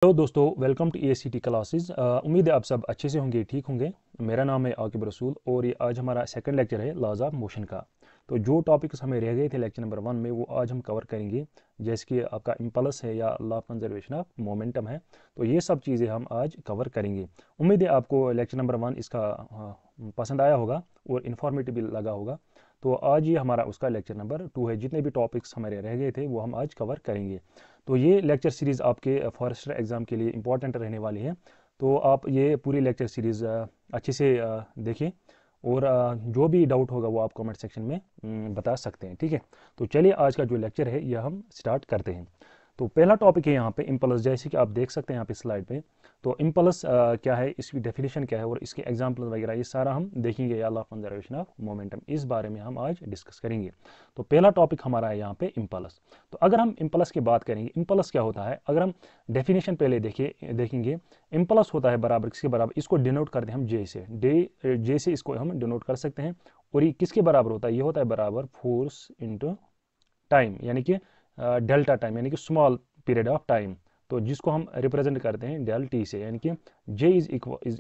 Hello दोस्तों, welcome to ESCT classes. उम्मीद है आप सब अच्छे से होंगे, ठीक होंगे। मेरा नाम है आकिब रसूल और ये आज हमारा सेकंड लेक्चर है लॉज ऑफ मोशन का। तो जो टॉपिक्स हमें रह गए थे लेक्चर नंबर 1 में वो आज हम कवर करेंगे। जैसे कि आपका इम्पल्स है या law of conservation of momentum है, तो ये सब चीज़ें हम आज कवर करेंगे। उम्मीद है आपको लेक्चर नंबर 1 इसका पसंद आया होगा और इन्फॉर्मेटिव भी लगा होगा। तो आज ये हमारा उसका लेक्चर नंबर 2 है। जितने भी टॉपिक्स हमारे रह गए थे वो हम आज कवर करेंगे। तो ये लेक्चर सीरीज़ आपके फॉरेस्टर एग्ज़ाम के लिए इंपॉर्टेंट रहने वाली है। तो आप ये पूरी लेक्चर सीरीज़ अच्छे से देखें और जो भी डाउट होगा वो आप कमेंट सेक्शन में बता सकते हैं, ठीक है। तो चलिए आज का जो लेक्चर है यह हम स्टार्ट करते हैं। तो पहला टॉपिक है यहाँ पे इम्पल्स। जैसे कि आप देख सकते हैं यहाँ पे स्लाइड पे, तो इम्पल्स क्या है, इसकी डेफिनेशन क्या है और इसके एग्जाम्पल वगैरह ये सारा हम देखेंगे। या law of conservation of momentum, इस बारे में हम आज डिस्कस करेंगे। तो पहला टॉपिक हमारा है यहाँ पे इम्पल्स। तो अगर हम इम्पल्स की बात करेंगे, इम्पल्स क्या होता है, अगर हम डेफिनेशन पहले देखेंगे। इम्पल्स होता है बराबर किसके बराबर, इसको डिनोट करते हैं हम जे से। जे से इसको हम डिनोट कर सकते हैं। और ये किसके बराबर होता है, ये होता है बराबर फोर्स इंटू टाइम, यानी कि डेल्टा टाइम, यानी कि स्मॉल पीरियड ऑफ टाइम। तो जिसको हम रिप्रेजेंट करते हैं डेल टी से, यानी कि J is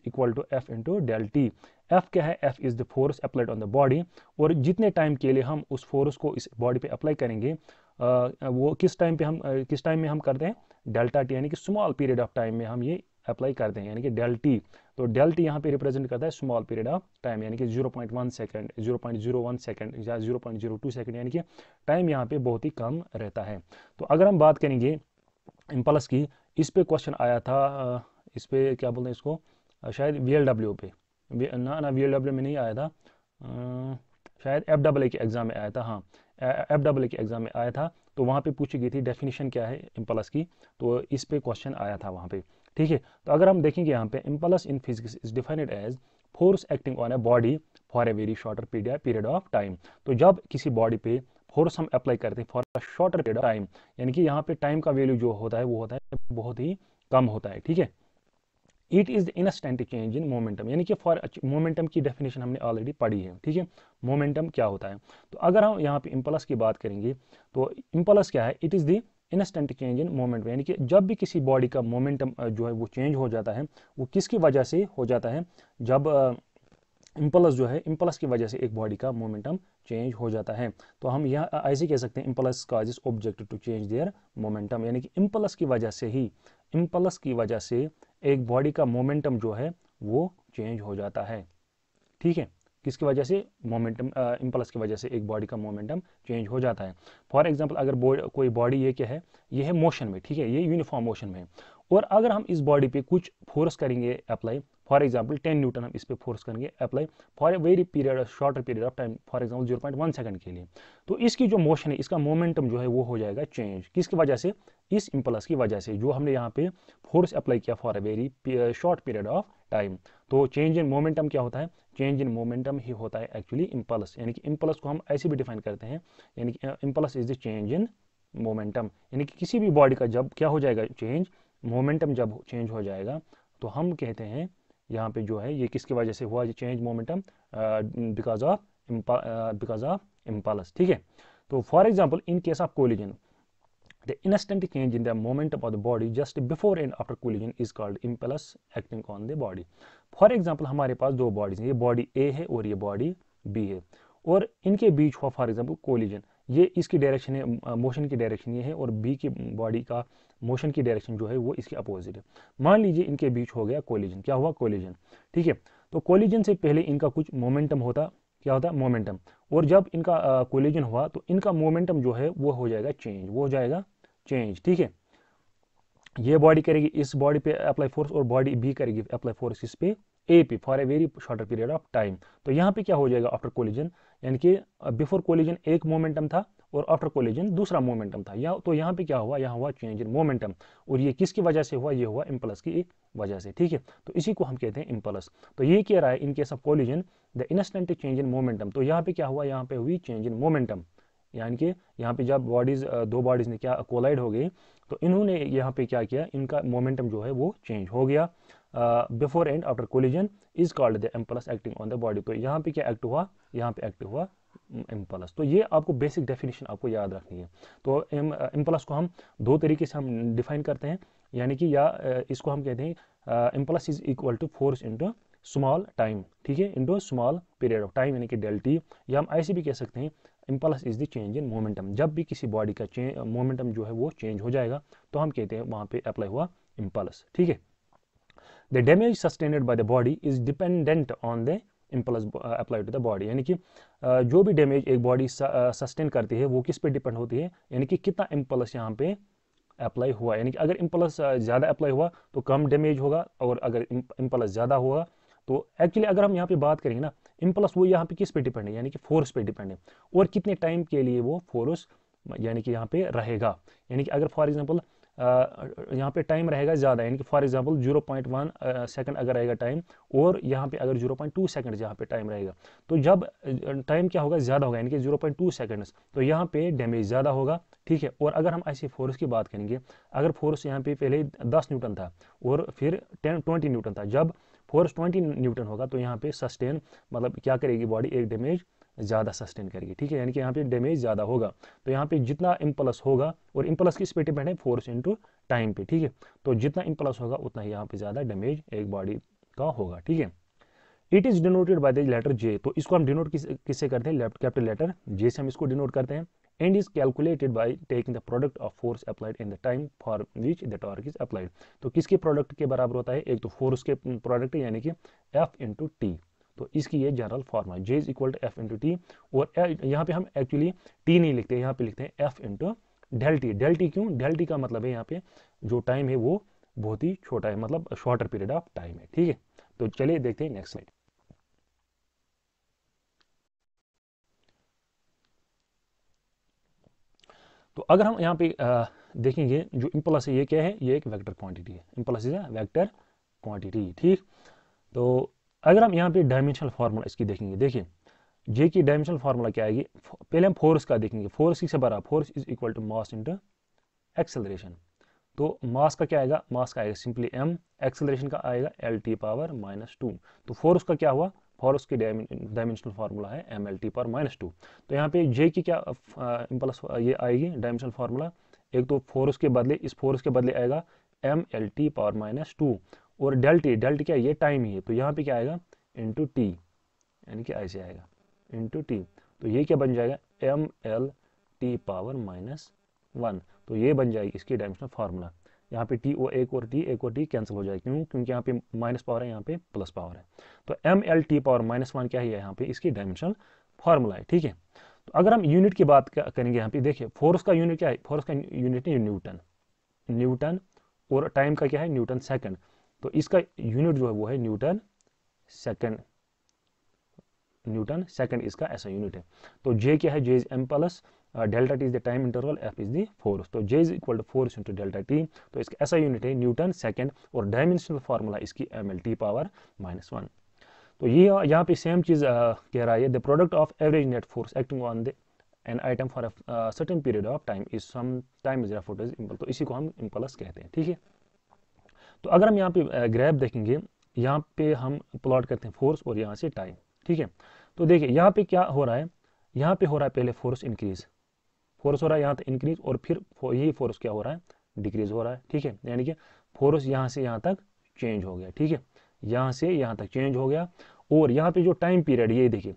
equal to F into del T. F क्या है, F is the force applied on the body. और जितने टाइम के लिए हम उस फोर्स को इस बॉडी पे अप्लाई करेंगे, वो किस टाइम पे हम किस टाइम में हम करते हैं, डेल्टा टी, यानी कि स्मॉल पीरियड ऑफ टाइम में हम ये अप्लाई करते हैं, यानी कि डेल टी। तो डेल टी यहाँ पे रिप्रेजेंट करता है स्मॉल पीरियड ऑफ टाइम, यानी कि 0.1 सेकंड, 0.01 सेकंड या 0.02 सेकंड, यानी कि टाइम यहाँ पे बहुत ही कम रहता है। तो अगर हम बात करेंगे इम्पल्स की, इस पे क्वेश्चन आया था, इस पे क्या बोलते हैं इसको, शायद VLW पे, ना VLW में नहीं आया था, शायद FAA के एग्ज़ाम में आया था। हाँ, FAA के एग्ज़ाम में आया था। तो वहाँ पे पूछी गई थी डेफिनेशन क्या है इम्पल्स की, तो इस पे क्वेश्चन आया था वहाँ पे, ठीक है। तो अगर हम देखेंगे यहाँ पे, impulse in physics is defined as force acting on a body for a very shorter period of time. तो जब किसी बॉडी पे फोर्स हम अप्लाई करते हैं for a shorter period of time, यानी कि यहाँ पे टाइम का वैल्यू जो होता है वो होता है बहुत ही कम होता है, ठीक है। It is the instant change in momentum, यानी कि फॉर मोमेंटम की डेफिनेशन हमने ऑलरेडी पढ़ी है, ठीक है। मोमेंटम क्या होता है, तो अगर हम यहाँ पे इम्पल्स की बात करेंगे, तो इम्पल्स क्या है, it is the instant change in momentum, यानी कि जब भी किसी बॉडी का मोमेंटम जो है वो चेंज हो जाता है, वो किसकी वजह से हो जाता है, जब इम्पल्स जो है, इम्पल्स की वजह से एक बॉडी का मोमेंटम चेंज हो जाता है। तो हम यहाँ ऐसे कह सकते हैं, impulse causes object to change their momentum, यानी कि इम्पल्स की वजह से ही, इम्पल्स की वजह से एक बॉडी का मोमेंटम जो है वो चेंज हो जाता है, ठीक है। किसकी वजह से, मोमेंटम, इम्पल्स की वजह से एक बॉडी का मोमेंटम चेंज हो जाता है। फॉर एग्जांपल, अगर कोई बॉडी ये क्या है, ये है मोशन में, ठीक है, ये यूनिफॉर्म मोशन में है। और अगर हम इस बॉडी पे कुछ फोर्स करेंगे अप्लाई, फॉर एग्जांपल 10 न्यूटन हम इस पे फोर्स करेंगे apply for a very period, shorter period of time, for example 0.1 second के लिए, तो इसकी जो मोशन है, इसका मोमेंटम जो है वो हो जाएगा चेंज। किसकी वजह से, इस इम्पल्स की वजह से, जो हमने यहाँ पे फोर्स अप्लाई किया for a very short period of time. तो चेंज इन मोमेंटम क्या होता है, चेंज इन मोमेंटम ही होता है एक्चुअली इम्पल्स, यानी कि इम्पल्स को हम ऐसे भी डिफाइन करते हैं, यानी कि impulse is the change in momentum, यानी कि किसी भी बॉडी का जब क्या हो जाएगा चेंज, मोमेंटम जब चेंज हो जाएगा, तो हम कहते हैं यहाँ पे जो है ये किसकी वजह से हुआ, ये change momentum because of impulse, ठीक है। तो for example, in case of collision, the instant change in the momentum of the body just before and after collision is called impulse acting on the body. For example, हमारे पास दो bodies हैं, ये body ए है और ये body B है, और इनके बीच हुआ फॉर एग्जाम्पल कोलिजन। ये इसकी डायरेक्शन है, मोशन की डायरेक्शन ये है, और बी की बॉडी का मोशन की डायरेक्शन जो है वो इसके अपोजिट है। मान लीजिए इनके बीच हो गया कोलिजन, क्या हुआ, कोलिजन, ठीक है। तो कोलिजन से पहले इनका कुछ मोमेंटम होता, क्या होता है, मोमेंटम। और जब इनका कोलिजन हुआ तो इनका मोमेंटम जो है वो हो जाएगा चेंज, वो हो जाएगा चेंज, ठीक है। ये बॉडी करेगी इस बॉडी पे अप्लाई फोर्स, और बॉडी बी करेगी अप्लाई फोर्स इस पे ए पे for a very shorter period of time. तो यहाँ पे क्या हो जाएगा आफ्टर कोलिजन, यानी कि बिफोर कोलिजन एक मोमेंटम था और आफ्टर कोलिजन दूसरा मोमेंटम था, या तो यहाँ पे क्या हुआ, यहाँ हुआ चेंज इन मोमेंटम। और ये किसकी वजह से हुआ, ये हुआ इम्पल्स की वजह से, ठीक है। तो इसी को हम कहते हैं इम्पल्स। तो ये कह रहा है, in case of collision the instant change in momentum, तो यहाँ पे क्या हुआ, यहाँ पे हुई चेंज इन मोमेंटम, यानी कि यहाँ पे जब बॉडीज, दो बॉडीज ने क्या कोलाइड हो गई, तो इन्होंने यहाँ पे क्या किया, इनका मोमेंटम जो है वो चेंज हो गया। Before and after collision is called the impulse acting on the body. तो यहाँ पे क्या एक्ट हुआ, यहाँ पे एक्ट हुआ इम्पल्स। तो ये आपको बेसिक डेफिनेशन आपको याद रखनी है। तो इम्पल्स को हम दो तरीके से हम डिफाइन करते हैं। यानी कि या इसको हम कहते हैं impulse is equal to force into small time, ठीक है, into small period of time, यानी कि डेल टी। या हम ऐसे भी कह सकते हैं impulse is the change in momentum. जब भी किसी बॉडी का मोमेंटम जो है वो चेंज हो जाएगा तो हम कहते हैं वहाँ पे अप्लाई हुआ इम्पल्स, ठीक है। The damage sustained by the body is dependent on the impulse apply to the body, यानी कि जो भी डैमेज एक बॉडी सस्टेन करती है वो किस पे डिपेंड होती है, यानी कि कितना इम्पल्स यहाँ पे अप्लाई हुआ। यानी कि अगर इम्पल्स ज़्यादा अप्लाई हुआ तो कम डैमेज होगा, और अगर इम्पल्स ज़्यादा होगा तो एक्चुअली अगर हम यहाँ पे बात करेंगे ना, इम्पल्स वो यहाँ पे किस पे डिपेंड है, यानी कि फोर्स पे डिपेंड है, और कितने टाइम के लिए वो फोर्स यानी कि यहाँ पे रहेगा। यानी कि अगर फॉर एग्जांपल यहाँ पे टाइम रहेगा ज़्यादा, यानी कि फॉर एग्जांपल 0.1 सेकंड अगर रहेगा टाइम, और यहाँ पे अगर 0.2 सेकंड यहाँ पे टाइम रहेगा, तो जब टाइम क्या होगा, ज़्यादा होगा, यानी कि 0.2 सेकंड्स, तो यहाँ पे डैमेज ज़्यादा होगा, ठीक है। और अगर हम ऐसे फोर्स की बात करेंगे, अगर फोर्स यहाँ पे पहले 10 न्यूटन था और फिर 20 न्यूटन था, जब फोर्स 20 न्यूटन होगा तो यहाँ पे सस्टेन मतलब क्या करेगी बॉडी, एक डैमेज ज़्यादा सस्टेन करेगी, ठीक है, यानी कि यहाँ पे डैमेज ज़्यादा होगा। तो यहाँ पे जितना इम्पल्स होगा, और इम्पल्स किस पे डिपेंड है, फोर्स इंटू टाइम पे, ठीक है, तो जितना इम्पल्स होगा उतना ही यहाँ पे ज़्यादा डैमेज एक बॉडी का होगा, ठीक है। It is denoted by the letter J, तो इसको हम डिनोट किससे करते हैं, कैपिटल लेटर जे से हम इसको डिनोट करते हैं। And is calculated by taking the product of force applied in the time for which the torque is applied. तो किसके प्रोडक्ट के बराबर होता है, एक तो फोर्स के प्रोडक्ट यानी कि एफ इंटू टी, तो इसकी ये general formula J is equal to F into T. और यहाँ पे हम एक्चुअली टी नहीं लिखते, यहाँ पे लिखते हैं F into del T. Del T क्यों, डेल टी का मतलब है यहाँ पे जो टाइम है वो बहुत ही छोटा है, मतलब शॉर्टर पीरियड ऑफ टाइम है, ठीक है। तो चलिए देखते हैं नेक्स्ट स्लाइड। तो अगर हम यहाँ पे देखेंगे जो इम्पल्स है ये क्या है, ये एक वेक्टर क्वांटिटी है, impulse is a vector quantity, ठीक। तो अगर हम यहाँ पे डायमेंशनल फार्मूला इसकी देखेंगे, देखिए जे की डायमेंशनल फार्मूला क्या आएगी, पहले हम फोर्स का देखेंगे, फोर्स किससे बराबर, force is equal to mass into acceleration. तो मास का क्या आएगा, मास का आएगा सिंपली m, एक्सेलरेशन का आएगा l(t⁻²). तो फोर्स का क्या हुआ, फोर्स की डायमेंशनल फार्मूला है ml(t⁻²). तो यहाँ पे j की क्या इम्पल्स ये आएगी डायमेंशनल फार्मूला, एक तो फोर्स के बदले, इस फोर्स के बदले आएगा ml(t⁻²), और डेल टी क्या ये टाइम ही है, तो यहाँ पे क्या आएगा इंटू टी, यानी कि ऐसे आएगा इंटू टी। तो ये क्या बन जाएगा ml(t⁻1). तो ये बन जाएगी इसकी डायमेंशनल फार्मूला। यहाँ पे टी और एक और टी कैंसिल हो जाएगी, क्यों, क्योंकि यहाँ पे माइनस पावर है, यहाँ पे प्लस पावर है। तो ml(t⁻1) क्या है यहाँ पे इसकी डायमेंशनल फार्मूला है, ठीक है। तो अगर हम यूनिट की बात करेंगे, यहाँ पे देखिए फोर्स का यूनिट क्या है, फोर्स का यूनिट है न्यूटन, न्यूटन, और टाइम का क्या है न्यूटन सेकंड। तो इसका यूनिट जो है वो है न्यूटन सेकंड, न्यूटन सेकंड इसका ऐसा यूनिट है। तो जे क्या है, J is impulse, delta T is the time interval, F is the force. तो J is equal to force into delta T, तो इसका ऐसा यूनिट है न्यूटन सेकंड, और डायमेंशनल फार्मूला इसकी ml(t⁻1). तो ये यहाँ पे सेम चीज़ कह रहा है, the product of average net force acting on the an item for a certain period of time is some time is referred as impulse. तो इसी को हम इम्पल्स कहते हैं, ठीक है। तो अगर हम यहाँ पे ग्राफ देखेंगे, यहाँ पे हम प्लॉट करते हैं फोर्स और यहाँ से टाइम, ठीक है। तो देखिए यहाँ पे क्या हो रहा है, यहाँ पे हो रहा है पहले फोर्स इंक्रीज, फोर्स हो रहा है यहाँ तक इंक्रीज, और फिर यही फोर्स क्या हो रहा है, डिक्रीज हो रहा है, ठीक है। यानी कि फोर्स यहाँ से यहाँ तक चेंज हो गया, ठीक है, यहाँ से यहाँ तक चेंज हो गया। और यहाँ पे जो टाइम पीरियड, ये देखिए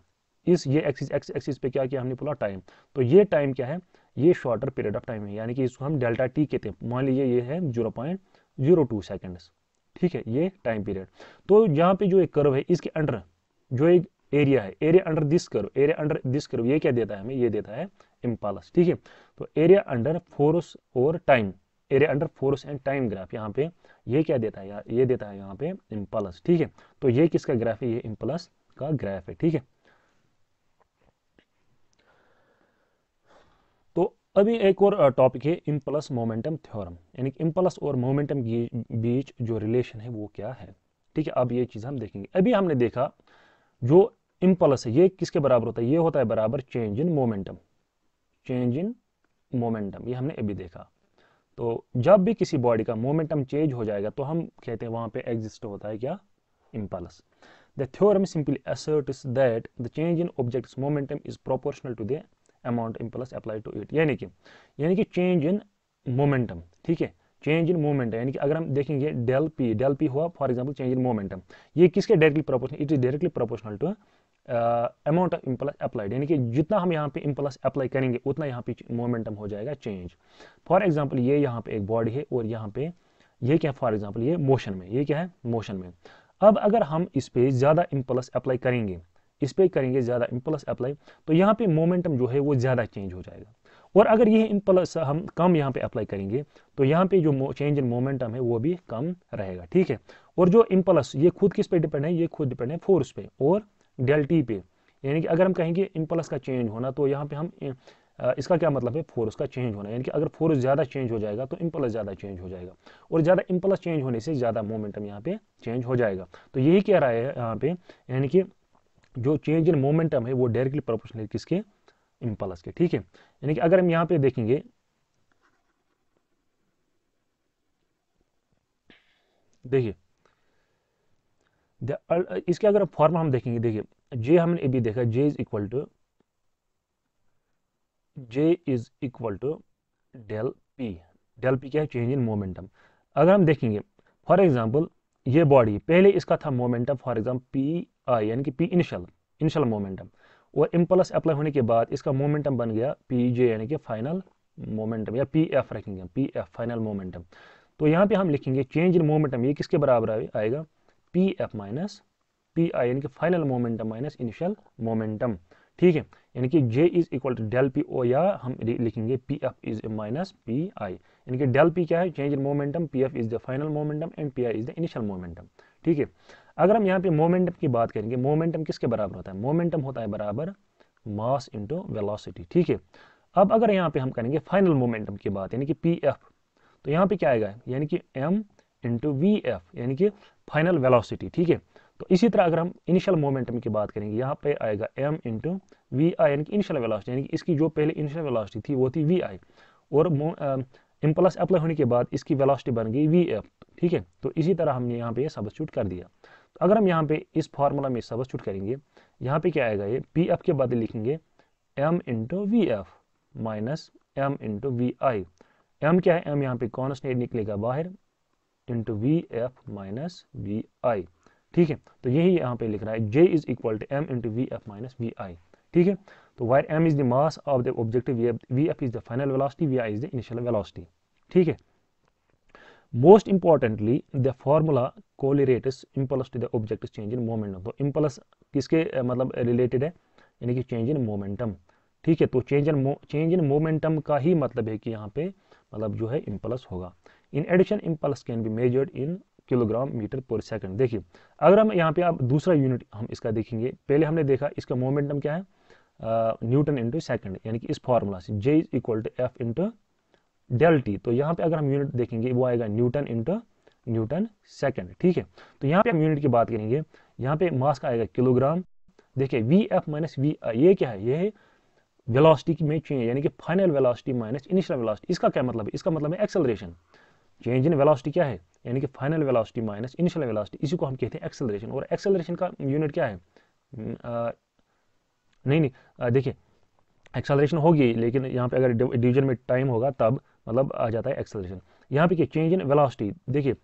इस ये एक्सिस एक्स एक्सिस पे क्या किया हमने, बोला टाइम। तो ये टाइम क्या है, ये शॉर्टर पीरियड ऑफ टाइम है, यानी कि इसको हम डेल्टा टी कहते हैं। मान लीजिए ये है 0.02 सेकेंड्स, ठीक है, ये टाइम पीरियड। तो यहाँ पे जो एक कर्व है इसके अंडर जो एक एरिया है, area under this curve, area under this curve, ये क्या देता है हमें, ये देता है इम्पल्स, ठीक है। तो एरिया अंडर फोर्स और time, area under force and time graph, यहाँ पे ये क्या देता है यार, ये देता है यहाँ पे इम्पल्स, ठीक है। तो ये किसका ग्राफ है, ये इम्पल्स का ग्राफ है, ठीक है। तो अभी एक और टॉपिक है इम्पल्स मोमेंटम थ्योरम, यानी कि इम्पल्स और मोमेंटम के बीच जो रिलेशन है वो क्या है, ठीक है। अब ये चीज़ हम देखेंगे। अभी हमने देखा जो इम्पल्स है ये किसके बराबर होता है, ये होता है बराबर change in momentum, change in momentum, ये हमने अभी देखा। तो जब भी किसी बॉडी का मोमेंटम चेंज हो जाएगा तो हम कहते हैं वहां पे एग्जिस्ट होता है क्या, impulse. The theorem simply asserts that the change in object's momentum is proportional to the amount impulse applied to it। यानी कि चेंज इन मोमेंटम, ठीक है, चेंज इन मोमेंटम, यानी कि अगर हम देखेंगे डेल पी हुआ for example change in momentum, ये किसके directly proportional, it is directly proportional to amount of impulse applied, यानी कि जितना हम यहाँ पे इम्पल्स अप्लाई करेंगे उतना यहाँ पे मोमेंटम हो जाएगा चेंज। फॉर एग्जांपल ये यहाँ पे एक बॉडी है और यहाँ पे ये क्या है, फॉर एग्जांपल ये मोशन में, ये क्या है मोशन में। अब अगर हम इस पे ज़्यादा इम्पल्स अप्लाई करेंगे, इस पे करेंगे ज़्यादा इम्पल्स अप्लाई, तो यहाँ पे मोमेंटम जो है वो ज़्यादा चेंज हो जाएगा। और अगर ये इम्पल्स हम कम यहाँ पे अप्लाई करेंगे तो यहाँ पे जो चेंज इन मोमेंटम है वो भी कम रहेगा, ठीक है। और जो इम्पल्स ये खुद किस पे डिपेंड है, ये खुद डिपेंड है फोर्स पे और डेल टी पे, यानी कि अगर हम कहेंगे इम्पल्स का चेंज होना तो यहाँ पे हम इसका क्या मतलब है, फोर्स का चेंज होना, यानी कि अगर फोर्स ज़्यादा चेंज हो जाएगा तो इम्पल्स ज़्यादा चेंज हो जाएगा, और ज़्यादा इम्पल्स चेंज होने से ज़्यादा मोमेंटम यहाँ पे चेंज हो जाएगा। तो यही कह रहा है यहाँ पे, यानी कि जो चेंज इन मोमेंटम है वो डायरेक्टली प्रोपोर्शनल है किसके, इम्पल्स के, ठीक है। यानी कि अगर हम यहाँ पे देखेंगे, देखिए इसके अगर फॉर्मूला हम देखेंगे, देखिए जे हमने अभी देखा, J is equal to del P, del P क्या है, चेंज इन मोमेंटम। अगर हम देखेंगे फॉर एग्जांपल ये बॉडी पहले इसका था momentum for example P I, यानी कि पी इनिशियल मोमेंटम, और इम्पल्स अप्लाई होने के बाद इसका मोमेंटम बन गया पी जे, यानी कि फाइनल मोमेंटम, या पी एफ रखेंगे, पी एफ फाइनल मोमेंटम। तो यहाँ पे हम लिखेंगे चेंज इन मोमेंटम, ये किसके बराबर आएगा, P F minus P I, यानी कि final momentum minus initial momentum, ठीक है। यानी कि J is equal to del P O, या हम लिखेंगे P F is minus P I, यानी कि डेल पी क्या है, change in momentum, P F is the final momentum and P I is the initial momentum, ठीक है। अगर हम यहाँ पे मोमेंटम की बात करेंगे, मोमेंटम किसके बराबर होता है, मोमेंटम होता है बराबर मास इंटू वेलोसिटी, ठीक है। अब अगर यहाँ पे हम करेंगे फाइनल मोमेंटम की बात, यानी कि पी एफ, तो यहाँ पे क्या आएगा, यानी कि एम इंटू वी एफ, यानी कि फाइनल वेलोसिटी, ठीक है। तो इसी तरह अगर हम इनिशियल मोमेंटम की बात करेंगे, यहाँ पे आएगा एम इंटू वी आई, यानी कि इनिशियल वेलोसिटी, यानी कि इसकी जो पहले इनिशियल वेलोसिटी थी वो थी वी आई, और इम्पल्स अप्लाई होने के बाद इसकी वेलोसिटी बन गई वी एफ, ठीक है। तो इसी तरह हमने यहाँ पे सब्स्टिट्यूट कर दिया। तो अगर हम यहाँ पे इस फार्मूला में सब्स्टिट्यूट करेंगे, यहाँ पे क्या आएगा, ये पी एफ के बदले लिखेंगे M into V F minus M into V I. M क्या है, एम यहाँ पे कॉन्स्टेंट निकलेगा बाहर, into V F minus V I, ठीक है। तो यही यहाँ पे लिख रहा है, J is equal to M into V F minus V I, ठीक है। तो where M is the mass of the objective, V F is the final velocity, V I is the initial velocity, ठीक है। Most importantly the formula correlates impulse to the objective change in momentum. तो impulse किसके मतलब related है, यानी कि change in momentum, ठीक है। तो चेंज इन मोमेंटम का ही मतलब है कि यहाँ पे मतलब जो है इम्पल्स होगा। In addition impulse can be measured in kilogram metre per second. देखिए अगर हम यहाँ पे आप दूसरा यूनिट हम इसका देखेंगे, पहले हमने देखा इसका मोमेंटम क्या है, न्यूटन इंटू सेकंड, यानी कि इस फॉर्मूला से J is equal to F into del T. तो यहाँ पे अगर हम यूनिट देखेंगे वो आएगा न्यूटन इंटू न्यूटन सेकंड, ठीक है। तो यहाँ पे हम यूनिट की बात करेंगे, यहाँ पे मास का आएगा किलोग्राम। देखिए वी एफ माइनस वी आई, ये क्या है, ये है वेलोसिटी में चेंज, यानी कि final velocity minus initial velocity. इसका क्या मतलब है, इसका मतलब है एक्सेलरेशन। चेंज इन वेलोसिटी क्या है, यानी कि final velocity minus initial velocity, इसी को हम कहते हैं एक्सेलरेशन। और एक्सेलरेशन का यूनिट क्या है, नहीं देखिए एक्सेलरेशन होगी, लेकिन यहाँ पे अगर डिवीजन में टाइम होगा तब मतलब आ जाता है एक्सेलरेशन। यहाँ पे क्या चेंज इन वेलोसिटी, देखिए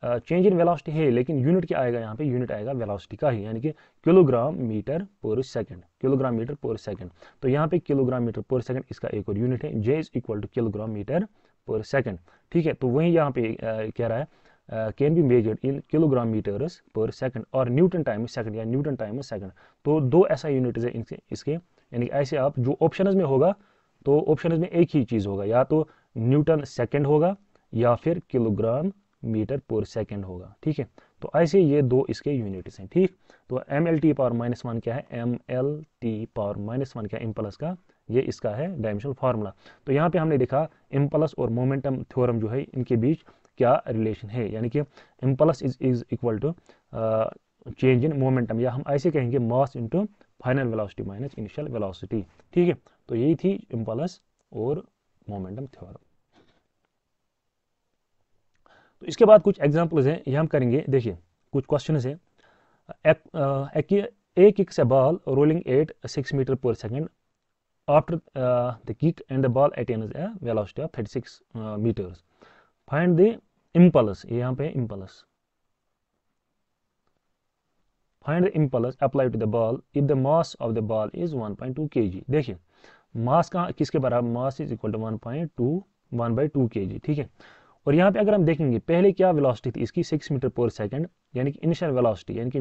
चेंज इन वेलोसिटी है लेकिन यूनिट क्या आएगा, यहाँ पे यूनिट आएगा वेलोसिटी का ही, यानी कि kilogram metre per second, kilogram metre per second. तो यहाँ पे किलोग्राम मीटर पर सेकंड इसका एक और यूनिट है, J is equal to kilogram metre per second, ठीक है। तो वही यहाँ पे कह रहा है can be measured in kilogram metres per second और न्यूटन टाइम सेकंड, या न्यूटन टाइम सेकंड। तो दो ऐसा यूनिट है इसके, यानी ऐसे आप जो ऑप्शंस में होगा तो ऑप्शंस में एक ही चीज़ होगा, या तो न्यूटन सेकंड होगा या फिर किलोग्राम मीटर पर सेकंड होगा, ठीक है। तो ऐसे ये दो इसके यूनिट्स हैं, ठीक। तो M L T power minus one क्या है, M L T power minus one क्या है इम्पल्स का, ये इसका है डायमेंशनल फार्मूला। तो यहाँ पे हमने देखा इम्पल्स और मोमेंटम थ्योरम जो है इनके बीच क्या रिलेशन है, यानी कि impulse is equal to change in momentum, या हम ऐसे कहेंगे mass into final velocity minus initial velocity, ठीक है। तो यही थी इम्पल्स और मोमेंटम थ्योरम। तो इसके बाद कुछ एग्जांपल्स हैं, ये हम करेंगे। देखिए कुछ क्वेश्चंस हैं। एक किक से ball rolling at 6 metre per second after the kick and the ball attains a velocity of 36 meters. Find the impulse, ये यहाँ पे impulse, find the impulse apply to the ball if the mass of the ball is 1.2 kg। देखिए mass का किसके बराबर, mass is equal to 1/2 kg, ठीक है। और यहाँ पे अगर हम देखेंगे पहले क्या वेलोसिटी थी इसकी, 6 मीटर पर सेकंड, यानी कि इनिशियल वेलोसिटी, यानी कि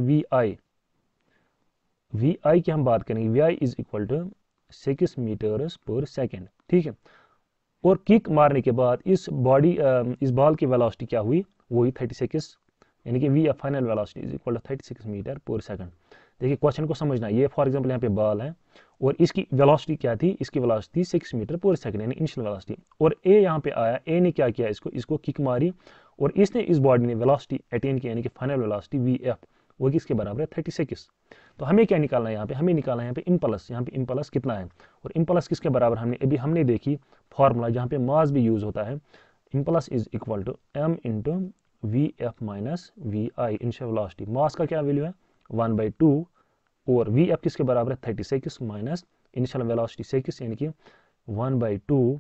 वी आई की हम बात करेंगे, V I is equal to 6 metres per second, ठीक है। और किक मारने के बाद इस बॉल की वेलोसिटी क्या हुई, वो हुई 36, यानी कि V final velocity is equal to 36 metre per second. देखिए क्वेश्चन को समझना, ये फॉर एग्जांपल यहाँ पे बॉल है और इसकी वेलोसिटी क्या थी, इसकी वेलोसिटी 6 मीटर पर सेकंड, यानी इनिशियल वेलोसिटी। और ए यहाँ पे आया, ए ने क्या किया, इसको किक मारी और इसने इस बॉडी ने वेलोसिटी अटेन की, यानी कि फाइनल वेलोसिटी वी एफ, वो किसके बराबर है, 36। तो हमें क्या निकालना है यहाँ पे, हमें निकालना है यहाँ पे इम्पल्स, यहाँ पे इम्पल्स कितना है और इम्पल्स किसके बराबर, हमने देखी फॉर्मूला जहाँ पे मास भी यूज होता है, impulse is equal to M into V F minus V I, initial velocity, mass का क्या वैल्यू है 1/2 और वी एफ किसके बराबर है 36 माइनस इनिशियल वेलोसिटी 6, यानी कि 1/2,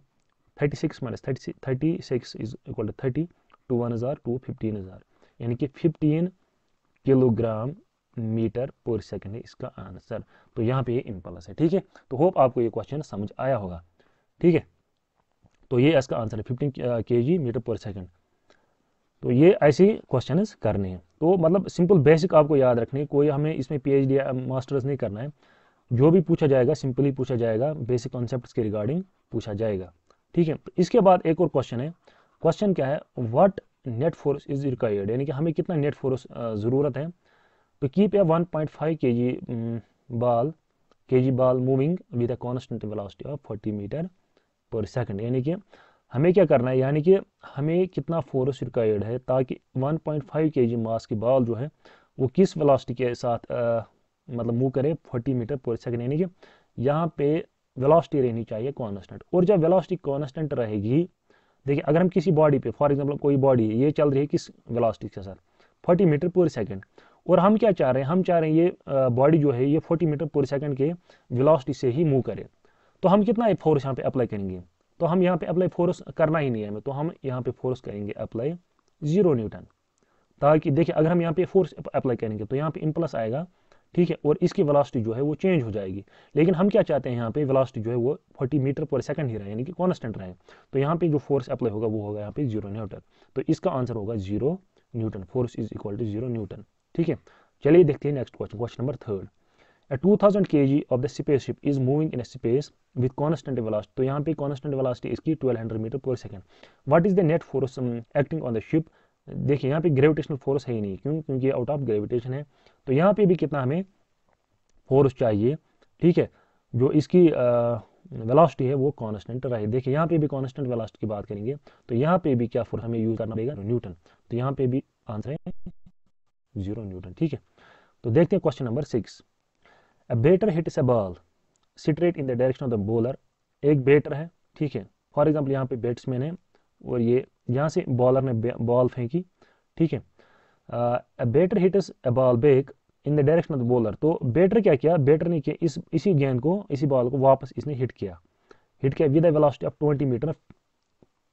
36 माइनस 36 इज इक्वल टू 30, 2 1 हज़ार 2 15,000, यानी कि 15 किलोग्राम मीटर पर सेकंड है इसका आंसर। तो यहाँ पे ये इम्पल्स है, ठीक है। तो होप आपको ये क्वेश्चन समझ आया होगा, ठीक है। तो ये इसका आंसर है 15 kg मीटर पर सेकंड। तो ये ऐसे क्वेश्चन करने हैं, तो मतलब सिंपल बेसिक आपको याद रखने, कोई हमें इसमें पीएचडी या मास्टर्स नहीं करना है, जो भी पूछा जाएगा सिंपली पूछा जाएगा, बेसिक कॉन्सेप्ट्स के रिगार्डिंग पूछा जाएगा, ठीक है। तो इसके बाद एक और क्वेश्चन है, क्वेश्चन क्या है, what net force is required, यानी कि हमें कितना नेट फोर्स ज़रूरत है to keep a 1.5 kg ball moving with a constant velocity of 40 metre per second, यानी कि हमें क्या करना है, यानी कि हमें कितना फोर्स रिक्वायर्ड है ताकि 1.5 kg मास की बॉल जो है वो किस वेलोसिटी के साथ मतलब मूव करे 40 मीटर पर सेकंड, यानी कि यहाँ पे वेलोसिटी रहनी चाहिए कांस्टेंट। और जब वेलोसिटी कांस्टेंट रहेगी, देखिए अगर हम किसी बॉडी पे फॉर एग्जांपल कोई बॉडी ये चल रही है किस वेलोसिटी के साथ 40 मीटर पर सेकंड, और हम क्या चाह रहे हैं, हम चाह रहे हैं ये बॉडी जो है ये 40 मीटर पर सेकंड के वेलोसिटी से ही मूव करे, तो हम कितना फोर्स यहाँ पे अप्लाई करेंगे, तो हम यहाँ पे अप्लाई फोर्स करना ही नहीं है हमें, तो हम यहाँ पे फोर्स करेंगे अप्लाई 0 न्यूटन, ताकि देखिए अगर हम यहाँ पे फोर्स अप्लाई करेंगे तो यहाँ पे इम्पल्स आएगा, ठीक है, और इसकी वेलोसिटी जो है वो चेंज हो जाएगी। लेकिन हम क्या चाहते हैं, यहाँ पे वेलोसिटी जो है वो 40 मीटर पर सेकंड ही रहे, यानी कि कांस्टेंट रहे, तो यहाँ पे जो फोर्स अप्लाई होगा वो होगा यहाँ पे 0 न्यूटन। तो इसका आंसर होगा 0 newton, force is equal to 0 newton, ठीक है। चलिए देखते हैं next question, question number 3। A 2000 kg of the spaceship is moving in a space with constant velocity। तो यहाँ पे constant velocity इसकी 1200 metre per second. What is the net force acting on the ship? देखिए यहाँ पे gravitational force है ही नहीं, क्यों, क्योंकि आउट ऑफ ग्रेविटेशन है। तो यहाँ पे भी कितना हमें फोर्स चाहिए, ठीक है, जो इसकी वेलोसिटी है वो कांस्टेंट रहे। देखिए यहाँ पे भी कांस्टेंट वेलोसिटी की बात करेंगे, तो यहाँ पे भी क्या फोर्स हमें यूज करना पड़ेगा, न्यूटन। तो यहाँ पे भी आंसर है 0 न्यूटन, ठीक है। तो देखते हैं question number 6। A batter hits a ball straight in the direction of the bowler। एक बैटर है, ठीक है, फॉर एग्जाम्पल यहाँ पे बैट्समैन है और ये यहाँ से बॉलर ने बॉल फेंकी, ठीक है। Batter hits a ball back in the direction of the bowler. तो बैटर क्या किया, बैटर ने किया इसी गेंद को, इसी बॉल को वापस इसने हिट किया with a velocity of 20 metre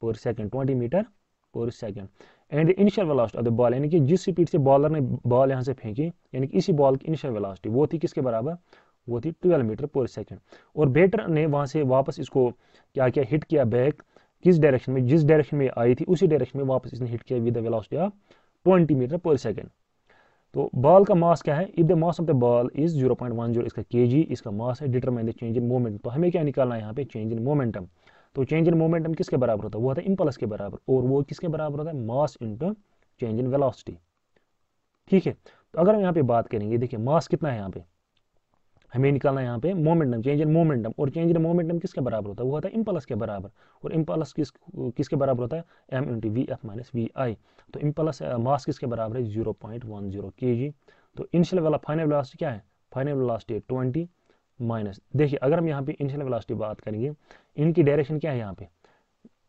per second, 20 metre per second. And initial velocity of the ball, यानी कि जिस स्पीड से बॉलर ने बॉल यहाँ से फेंकी, यानी कि इसी बॉल की इनिशियल वेलोसिटी वो थी किसके बराबर, वो थी 12 मीटर पर सेकंड। और बैटर ने वहाँ से वापस इसको क्या किया, हिट किया बैक किस डायरेक्शन में, जिस डायरेक्शन में आई थी उसी डायरेक्शन में वापस इसने हिट किया with the velocity of 20 metre per second. तो बॉल का मास क्या है, if the mass of the ball is 0.10, इसका केजी इसका मास है, determine the change in moment. तो हमें क्या निकालना है यहाँ पे, चेंज इन मोमेंटम। तो चेंज इन मोमेंटम किसके बराबर होता है, वो होता है इम्पल्स के बराबर, और वो किसके बराबर होता है, mass into change in velocity, ठीक है। तो अगर हम यहाँ पे बात करेंगे, देखिए मास कितना है यहाँ पे, हमें निकालना है यहाँ पे मोमेंटम, चेंज इन मोमेंटम, और चेंज इन मोमेंटम किसके बराबर होता है, वो होता है इम्पल्स के बराबर, और इम्पल्स किसके बराबर होता है, M into V F minus V I. तो इम्पल्स मास किसके बराबर है, 0.10 kg। तो इनिशियल वाला फाइनल वेलोसिटी क्या है, फाइनल वेलोसिटी है 20 माइनस, देखिए अगर हम यहाँ पे इनिशियल वेलोसिटी बात करेंगे, इनकी डायरेक्शन क्या है, यहाँ पे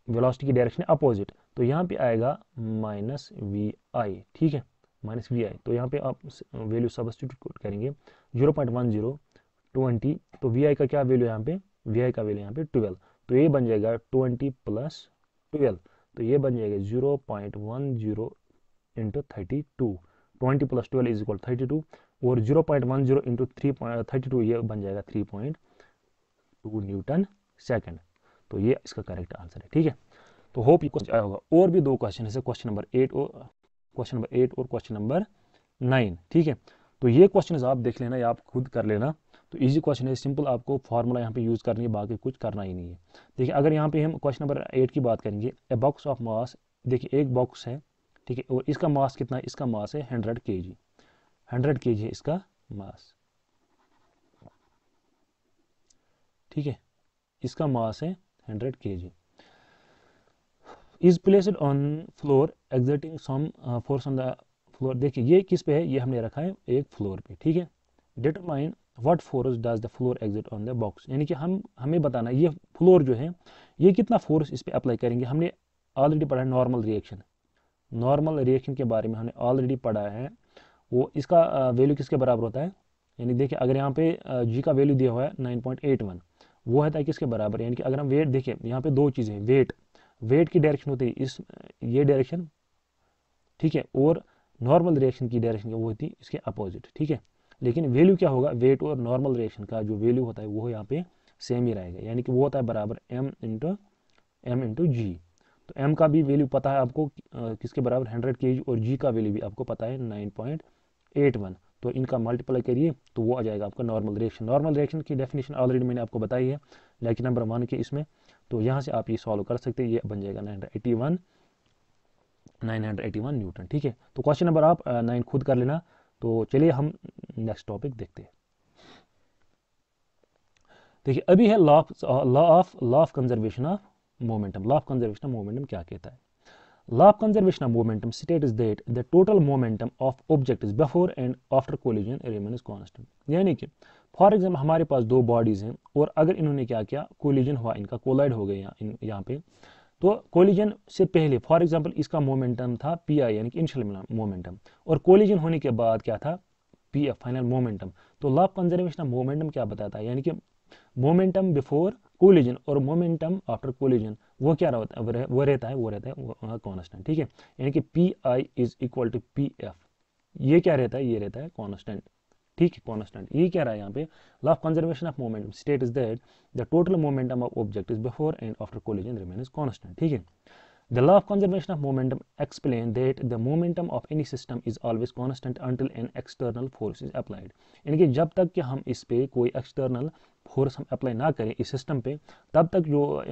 वेलोसिटी की डायरेक्शन अपोजिट, तो यहाँ पे आएगा माइनस वी आई, ठीक है, माइनस वी आई। तो यहाँ पे आप वैल्यू सब्स्टिट्यूट करेंगे 0.10 20, तो वी आई का क्या वैल्यू यहाँ पे, वी आई का वैल्यू यहाँ पे 12, तो ये बन जाएगा 20 + 12, तो ये बन जाएगा 0.10 इंटू 32, 20 + 12 = 32, और 0.10 इंटू 32 ये बन जाएगा 3.2 न्यूटन सेकंड। तो ये इसका करेक्ट आंसर है। ठीक है, तो होप ये क्वेश्चन आया होगा। और भी 2 क्वेश्चन है, क्वेश्चन नंबर 8 और क्वेश्चन नंबर 9। ठीक है, तो ये क्वेश्चन आप देख लेना या आप खुद कर लेना। तो इजी क्वेश्चन है, सिंपल, आपको फार्मूला यहाँ पे यूज़ करनी है, बाकी कुछ करना ही नहीं है। देखिए, अगर यहाँ पे हम क्वेश्चन नंबर 8 की बात करेंगे, ए बॉक्स ऑफ मास, देखिए एक बॉक्स है, ठीक है, और इसका मास कितना है? इसका मास है 100 kg, 100 kg है इसका मास। ठीक है, इसका मास है 100 kg, is placed on floor exerting some force on the floor. देखिए ये किस पे है? ये हमने रखा है एक फ्लोर पे। ठीक है, determine what force does the floor exit on the box, यानी कि हमें बताना ये फ्लोर जो है ये कितना फोर्स इस पे अप्लाई करेंगे। हमने ऑलरेडी पढ़ा है नॉर्मल रिएक्शन, नॉर्मल रिएक्शन के बारे में हमने ऑलरेडी पढ़ा है। वो इसका वैल्यू किसके बराबर होता है? यानी देखिए, अगर यहाँ पे जी का वैल्यू दिया हुआ है 9.81, वो है किसके बराबर? यानी कि अगर हम वेट, देखिए यहाँ पे 2 चीज़ें, वेट की डायरेक्शन होती है ये डायरेक्शन, ठीक है, और नॉर्मल रिएक्शन की डायरेक्शन वो होती है इसके अपोजिट। ठीक है, लेकिन वैल्यू क्या होगा? वेट और नॉर्मल रिएक्शन का जो वैल्यू होता है वो यहाँ पे सेम ही रहेगा, यानी कि वो होता है बराबर m इंटू जी। तो m का भी वैल्यू पता है आपको किसके बराबर? 100 kg, और g का वैल्यू भी आपको पता है 9.81। तो इनका मल्टीप्लाई करिए तो वो आ जाएगा आपका नॉर्मल रिएक्शन। नॉर्मल रिएक्शन की डेफिनेशन ऑलरेडी मैंने आपको बताई है लेक्चर नंबर 1 के इसमें। तो यहाँ से आप ये सॉल्व कर सकते हैं, ये बन जाएगा 981 न्यूटन। ठीक है, तो क्वेश्चन नंबर आप 9 खुद कर लेना। तो चलिए हम नेक्स्ट टॉपिक देखते हैं। देखिए, अभी है law of conservation of momentum. Law of conservation of momentum क्या कहता है? Law of conservation of momentum states that the total momentum of objects before and after collision remains constant. यानी कि फॉर एग्जाम्पल हमारे पास 2 बॉडीज हैं, और अगर इन्होंने क्या किया, कोलिजन हुआ, इनका कोलाइड हो गया यहाँ पे, तो कोलिजन से पहले फॉर एग्जांपल इसका मोमेंटम था पी आई, यानी कि इनिशियल मोमेंटम, और कोलिजन होने के बाद क्या था? P F, final momentum. तो law of conservation of momentum क्या बताता है? यानी कि मोमेंटम बिफोर कोलिजन और मोमेंटम आफ्टर कोलिजन वो क्या रहता है? वो रहता है कांस्टेंट। ठीक है, यानी कि P I is equal to P F, ये क्या रहता है? ये रहता है कांस्टेंट। ठीक है, कांस्टेंट। ये क्या रहा है यहाँ पे? Law of conservation of momentum states that the total momentum of object is before and after collision remains constant. ठीक है, the law of conservation of momentum explain that the momentum of any system is always constant until an external force is applied. यानी कि जब तक कि हम इस पे कोई एक्सटर्नल फोर्स हम अप्लाई ना करें इस सिस्टम पे, तब तक जो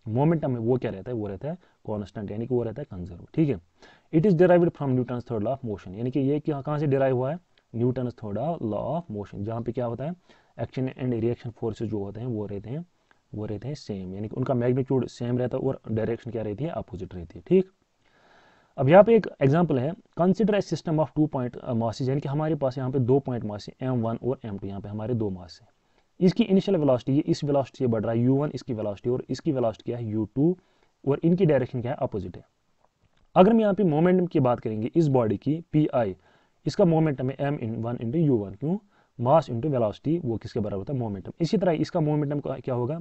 मोमेंटम है वो क्या रहता है? वो रहता है कांस्टेंट, यानी कि वो रहता है कंजर्व। ठीक है, it is derived from Newton's third law of motion. यानी कि ये कहाँ से डिराइव हुआ है? Newton's third law of motion, जहाँ पे क्या होता है? एक्शन एंड रिएक्शन फोर्सेज जो होते हैं वो रहते हैं सेम, यानी कि उनका मैग्नीट्यूड सेम रहता है और डायरेक्शन क्या रहती है? अपोजिट रहती है। ठीक, अब यहाँ पे एक एग्जांपल है, consider a system of 2 point masses, यानी कि हमारे पास यहाँ पे 2 पॉइंट मास है, m1 और m2, यहाँ पे हमारे 2 मास है। इसकी इनिशियल वेलोसिटी इस वेलोसिटी से बढ़ रहा है, u1 इसकी वेलोसिटी, और इसकी वेलोसिटी क्या है? u2, और इनकी डायरेक्शन क्या है? अपोजिट है। अगर हम यहाँ पे मोमेंटम की बात करेंगे इस बॉडी की, पी आई, इसका मोमेंटम है m1 इंटू u1, क्यों? मास इंटू वेलोसिटी, वो किसके बराबर होता है? मोमेंटम। इसी तरह इसका मोमेंटम क्या होगा?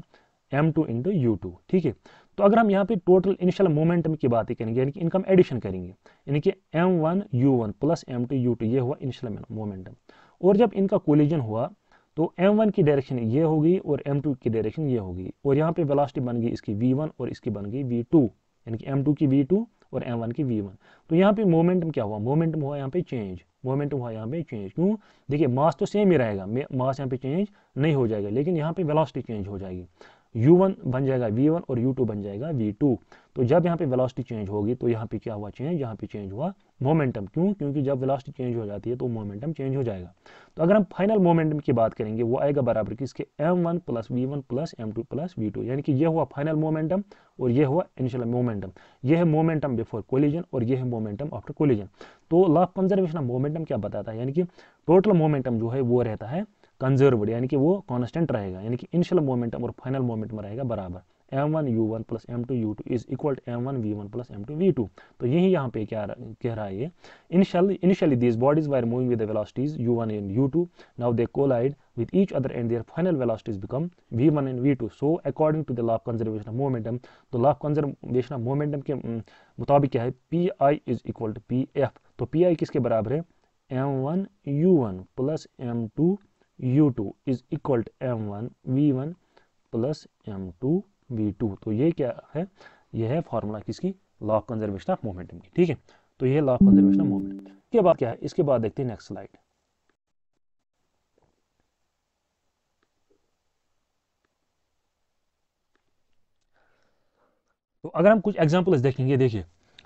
m2 into u2। ठीक है, तो अगर हम यहाँ पे टोटल इनिशियल मोमेंटम की बात करेंगे, यानी कि इनका हम एडिशन करेंगे, यानी कि m1 u1 plus m2 u2, ये हुआ इनिशियल मोमेंटम। और जब इनका कोलिजन हुआ तो m1 की डायरेक्शन ये होगी और m2 की डायरेक्शन ये होगी, और यहाँ पे वेलोसिटी बन गई इसकी v1 और इसकी बन गई v2, यानी कि m2 की v2 और m1 की v1। तो यहाँ पे मोमेंटम क्या हुआ? मोमेंटम हुआ यहाँ पे चेंज, मोमेंटम हुआ यहाँ पे चेंज। क्यों? देखिए, मास तो सेम ही रहेगा, मास यहाँ पे चेंज नहीं हो जाएगा, लेकिन यहाँ पे वेलोसिटी चेंज हो जाएगी। u1 बन जाएगा v1 और u2 बन जाएगा v2। तो जब यहाँ पे वेलोसिटी चेंज होगी तो यहाँ पे क्या हुआ? चेंज, यहाँ पे चेंज हुआ मोमेंटम। क्यों? क्योंकि जब वेलोसिटी चेंज हो जाती है तो मोमेंटम चेंज हो जाएगा। तो अगर हम फाइनल मोमेंटम की बात करेंगे, वो आएगा बराबर किसके? m1 plus v1 plus m2 plus v2, यानी कि ये हुआ फाइनल मोमेंटम और ये हुआ इनिशियल मोमेंटम। ये है मोमेंटम बिफोर कोलिजन और ये है मोमेंटम आफ्टर कोलिजन। तो law of conservation of momentum क्या बताता है? यानी कि टोटल मोमेंटम जो है वो रहता है कंजर्व्ड, यानी कि वो कांस्टेंट रहेगा, यानी कि इनिशियल मोमेंटम और फाइनल मोमेंटम रहेगा बराबर, m1u1 plus m2u2 is equal to m1v1 plus m2v2। तो यही यहाँ पे क्या कह रहा है ये, initially these bodies were moving with the velocities u1 and u2, now they collide with each other and their final velocities become v1 and v2। so according to the law of conservation of momentum, तो law of conservation of momentum के मुताबिक क्या है, pi is equal to pf। तो pi किसके बराबर है, m1u1 plus m2u2 is equal to m1v1 plus m2v2। तो ये क्या है, ये है फॉर्मूला किसकी, law of conservation of momentum की। ठीक है, तो ये law of conservation of momentum के बाद क्या है, इसके बाद देखते हैं नेक्स्ट स्लाइड। तो अगर हम कुछ एग्जांपल्स देखेंगे, देखिए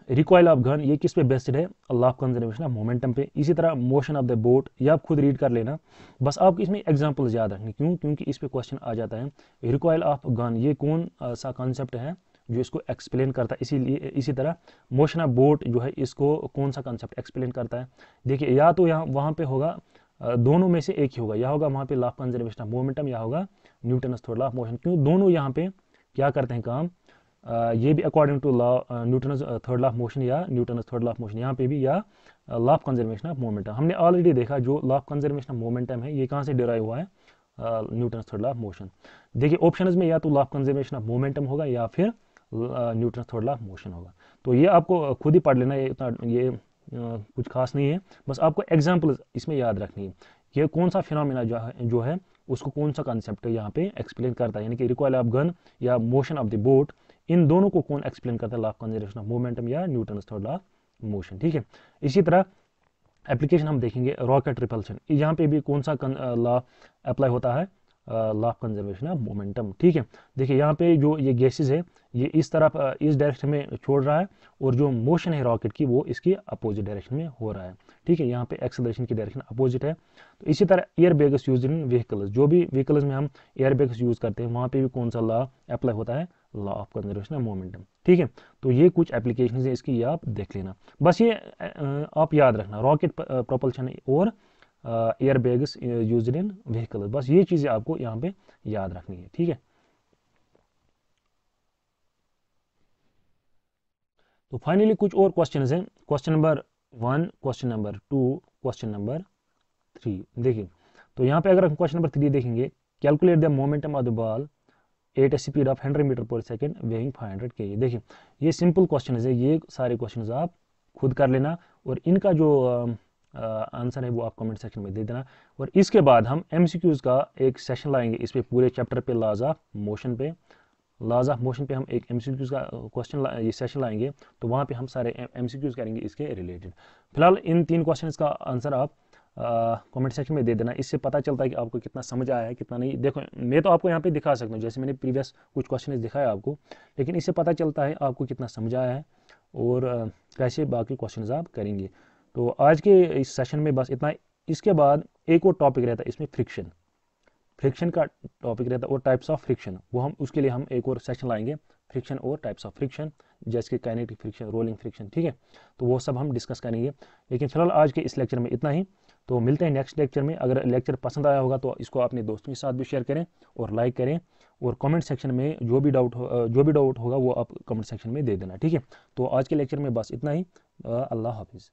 रिकॉइल ऑफ गन ये किस पे बेस्ड है, law of conservation of momentum पे। इसी तरह मोशन ऑफ द बोट, ये आप खुद रीड कर लेना, बस आपको इसमें एग्जांपल्स याद रखनी, क्यों, क्योंकि इस पे क्वेश्चन आ जाता है। रिकॉइल ऑफ गन ये कौन सा कॉन्सेप्ट है जो इसको एक्सप्लेन करता है, इसीलिए इसी तरह मोशन ऑफ बोट जो है इसको कौन सा कॉन्सेप्ट एक्सप्लेन करता है। देखिए या तो यहाँ वहाँ पे होगा दोनों में से एक ही होगा, या होगा वहाँ पे law of conservation of momentum या होगा Newton's third law of motion. क्यों, दोनों यहाँ पे क्या करते हैं काम, ये भी according to law Newton's third law of motion या Newton's third law of motion, यहाँ पे भी या law of conservation of momentum. हमने ऑलरेडी देखा जो law of conservation of momentum है ये कहाँ से डिराइव हुआ है, Newton's third law of motion. देखिए ऑप्शंस में या तो law of conservation of momentum होगा या फिर Newton's third law of motion होगा। तो ये आपको खुद ही पढ़ लेना, ये इतना ये कुछ खास नहीं है, बस आपको एग्जाम्पल इसमें याद रखनी है कि कौन सा फिनोमेना जो है उसको कौन सा कॉन्सेप्ट यहाँ पे एक्सप्लेन करता है, यानी कि रिकॉइल ऑफ गन या मोशन ऑफ द बोट, इन दोनों को कौन एक्सप्लेन करता है, law of conservation of momentum या Newton's third law of motion. ठीक है, इसी तरह एप्लीकेशन हम देखेंगे रॉकेट रिपल्शन, यहाँ पे भी कौन सा लॉ अप्लाई होता है, law of conservation of momentum. ठीक है, देखिए यहाँ पे जो ये गैसेज है ये इस तरफ इस डायरेक्शन में छोड़ रहा है, और जो मोशन है रॉकेट की वो इसकी अपोजिट डायरेक्शन में हो रहा है। ठीक है, यहाँ पे एक्सेलरेशन की डायरेक्शन अपोजिट है। तो इसी तरह air bags use in vehicles, जो भी व्हीकल्स में हम एयर बैग्स यूज करते हैं वहाँ पे भी कौन सा लॉ अप्लाई होता है, law of conservation of momentum. ठीक है, तो ये कुछ एप्लीकेशन है इसकी, ये आप देख लेना, बस ये आप याद रखना, रॉकेट प्रोपल्शन और air bags use in vehicle, बस ये चीज़ें आपको यहाँ पे याद रखनी है। ठीक है, तो फाइनली कुछ और क्वेश्चन हैं, question number 1, question number 2, question number 3। देखिए तो यहाँ पे अगर हम क्वेश्चन नंबर 3 देखेंगे, calculate the momentum of the ball at a speed of 100 metre per second weighing 500 kg। देखिए ये सिंपल क्वेश्चन है, ये सारे क्वेश्चन आप खुद कर लेना, और इनका जो आंसर है वो आप कमेंट सेक्शन में दे देना। और इसके बाद हम MCQs का एक सेशन लाएंगे इस पे, पूरे चैप्टर पे लॉज ऑफ मोशन पे, लॉज ऑफ मोशन पे हम एक MCQs का क्वेश्चन ये सेशन लाएंगे, तो वहाँ पे हम सारे MCQs करेंगे इसके रिलेटेड। फिलहाल इन 3 क्वेश्चन का आंसर आप कमेंट सेक्शन में दे देना, इससे पता चलता है कि आपको कितना समझ आया है कितना नहीं। देखो मैं तो आपको यहाँ पे दिखा सकता हूँ, जैसे मैंने प्रीवियस कुछ क्वेश्चन दिखाया आपको, लेकिन इससे पता चलता है आपको कितना समझ आया है और कैसे बाकी क्वेश्चन आप करेंगे। तो आज के इस सेशन में बस इतना। इसके बाद एक और टॉपिक रहता है इसमें, फ्रिक्शन का टॉपिक रहता है, और टाइप्स ऑफ फ्रिक्शन, वो हम उसके लिए हम एक और सेशन लाएंगे, फ्रिक्शन और टाइप्स ऑफ फ्रिक्शन, जैसे कि काइनेटिक फ्रिक्शन, रोलिंग फ्रिक्शन। ठीक है, तो वो सब हम डिस्कस करेंगे। लेकिन फिलहाल आज के इस लेक्चर में इतना ही, तो मिलते हैं नेक्स्ट लेक्चर में। अगर लेक्चर पसंद आया होगा तो इसको अपने दोस्तों के साथ भी शेयर करें और लाइक करें, और कमेंट सेक्शन में जो भी डाउट होगा वो आप कमेंट सेक्शन में दे देना। ठीक है, तो आज के लेक्चर में बस इतना ही। अल्लाह हाफिज़।